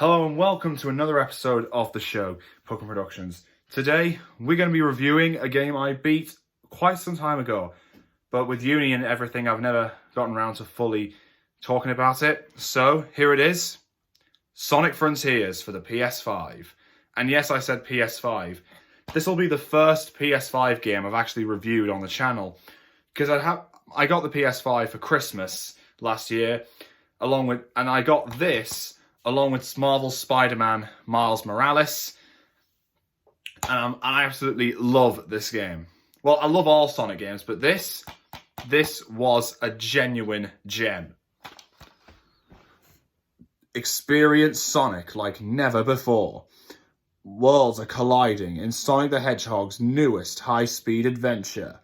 Hello and welcome to another episode of the show, Pokemon Productions. Today, we're going to be reviewing a game I beat quite some time ago, but with uni and everything, I've never gotten around to fully talking about it. So, here it is, Sonic Frontiers for the PS5. And yes, I said PS5. This will be the first PS5 game I've actually reviewed on the channel, because I got the PS5 for Christmas last year, and I got this along with Marvel's Spider-Man Miles Morales. And I absolutely love this game. Well, I love all Sonic games, but this was a genuine gem. Experience Sonic like never before. Worlds are colliding in Sonic the Hedgehog's newest high-speed adventure.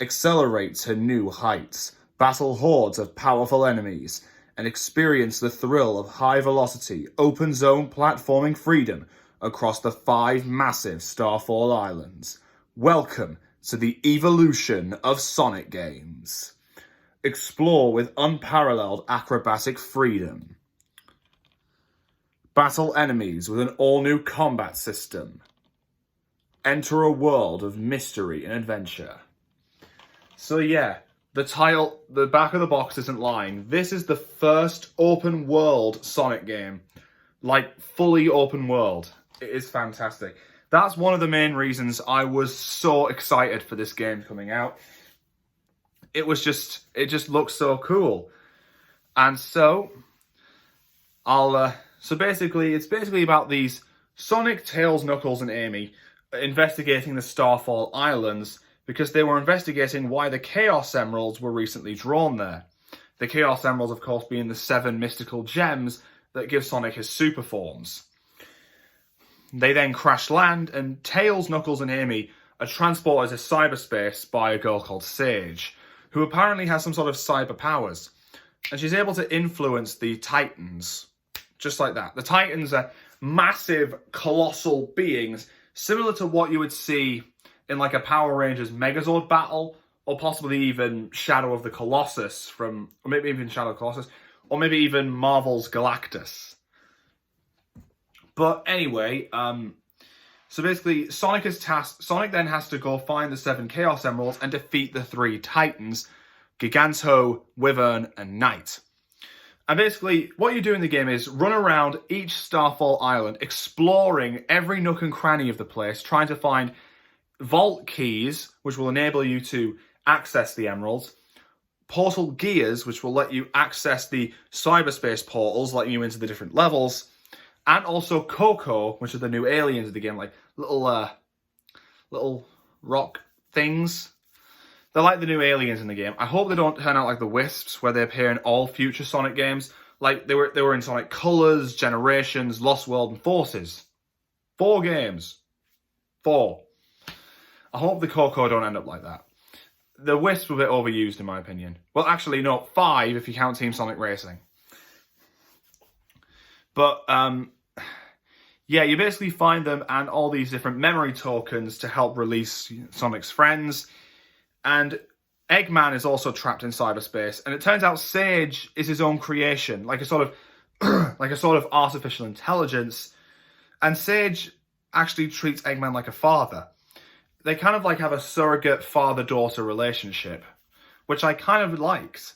Accelerate to new heights, battle hordes of powerful enemies, and experience the thrill of high-velocity, open-zone platforming freedom across the 5 massive Starfall Islands. Welcome to the evolution of Sonic games. Explore with unparalleled acrobatic freedom. Battle enemies with an all-new combat system. Enter a world of mystery and adventure. So yeah, the back of the box isn't lying. This is the first open world Sonic game. Like, fully open world. It is fantastic. That's one of the main reasons I was so excited for this game coming out. It just looks so cool. And so, it's basically about these Sonic, Tails, Knuckles, and Amy investigating the Starfall Islands, because they were investigating why the Chaos Emeralds were recently drawn there. The Chaos Emeralds, of course, being the 7 mystical gems that give Sonic his super forms. They then crash land, and Tails, Knuckles, and Amy are transported to cyberspace by a girl called Sage, who apparently has some sort of cyber powers. And she's able to influence the Titans, just like that. The Titans are massive, colossal beings, similar to what you would see in like a Power Rangers Megazord battle, or possibly even Shadow of the Colossus or maybe even Marvel's Galactus. But anyway, so basically Sonic then has to go find the 7 Chaos Emeralds and defeat the 3 Titans, Giganto, Wyvern, and Knight. And basically, what you do in the game is run around each Starfall Island, exploring every nook and cranny of the place, trying to find vault keys, which will enable you to access the emeralds, portal gears, which will let you access the cyberspace portals, letting you into the different levels, and also Coco, which are the new aliens of the game, like little rock things. They're like the new aliens in the game. I hope they don't turn out like the Wisps, where they appear in all future Sonic games. Like they were in Sonic Colors, Generations, Lost World, and Forces. 4 games. 4. I hope the Coco don't end up like that. The Wisps were a bit overused, in my opinion. Well, actually, no, 5 if you count Team Sonic Racing. But, yeah, you basically find them and all these different memory tokens to help release Sonic's friends. And Eggman is also trapped in cyberspace. And it turns out Sage is his own creation, like a sort of artificial intelligence. And Sage actually treats Eggman like a father. They kind of like have a surrogate father-daughter relationship, which I kind of liked.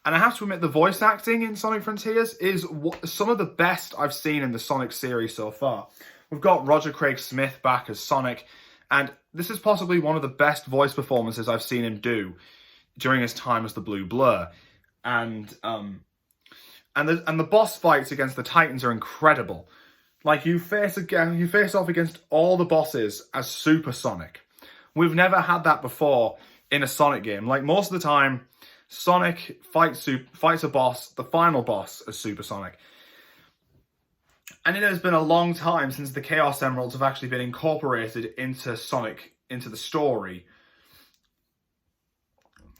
And I have to admit, the voice acting in Sonic Frontiers is some of the best I've seen in the Sonic series so far. We've got Roger Craig Smith back as Sonic, and this is possibly one of the best voice performances I've seen him do during his time as the Blue Blur. And the boss fights against the Titans are incredible. Like, you face off against all the bosses as Super Sonic. We've never had that before in a Sonic game. Like, most of the time, Sonic fights a boss, the final boss, as Super Sonic. And it has been a long time since the Chaos Emeralds have actually been incorporated into the story.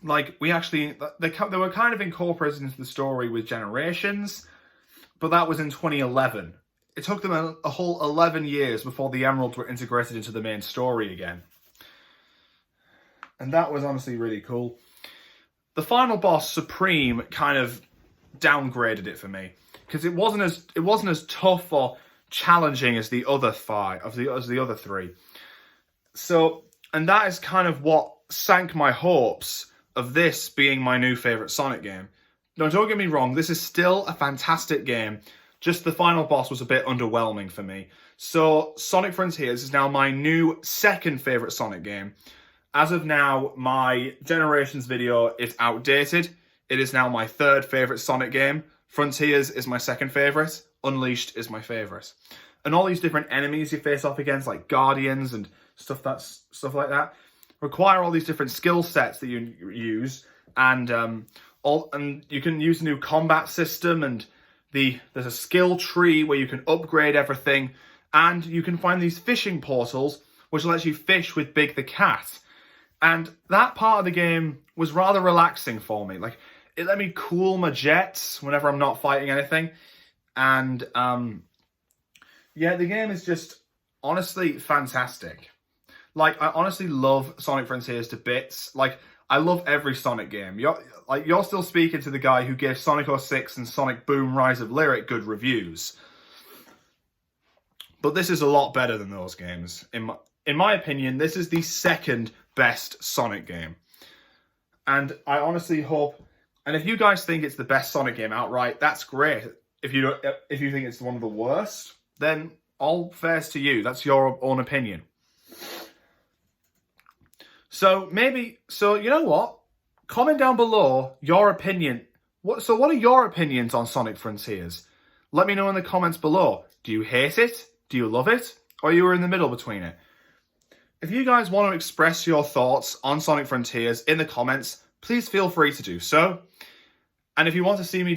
Like, they were kind of incorporated into the story with Generations, but that was in 2011. It took them a whole 11 years before the Emeralds were integrated into the main story again. And that was honestly really cool. The final boss, Supreme, kind of downgraded it for me. because it wasn't as tough or challenging as the other other three. So, and that is kind of what sank my hopes of this being my new favourite Sonic game. Now, don't get me wrong, this is still a fantastic game. Just the final boss was a bit underwhelming for me. So, Sonic Frontiers is now my new second favourite Sonic game. As of now, my Generations video is outdated. It is now my third favourite Sonic game. Frontiers is my second favourite. Unleashed is my favourite. And all these different enemies you face off against, like Guardians and stuff like that, require all these different skill sets that you use, and you can use a new combat system, and there's a skill tree where you can upgrade everything, and you can find these fishing portals which lets you fish with Big the Cat. And that part of the game was rather relaxing for me. Like, it let me cool my jets whenever I'm not fighting anything. And yeah, the game is just honestly fantastic. Like, I honestly love Sonic Frontiers to bits. Like, I love every Sonic game. You're still speaking to the guy who gave Sonic 06 and Sonic Boom Rise of Lyric good reviews. But this is a lot better than those games. In my opinion, this is the second best Sonic game. And I honestly hope, and if you guys think it's the best Sonic game outright, that's great. If you think it's one of the worst, then all fair's to you. That's your own opinion. So you know what? Comment down below your opinion. What are your opinions on Sonic Frontiers? Let me know in the comments below. Do you hate it? Do you love it? Or you were in the middle between it? If you guys want to express your thoughts on Sonic Frontiers in the comments, please feel free to do so. And if you want to see me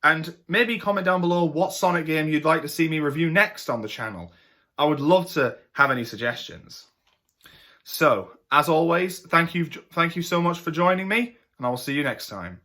and maybe comment down below what Sonic game you'd like to see me review next on the channel. I would love to have any suggestions. So, as always, thank you so much for joining me, and I will see you next time.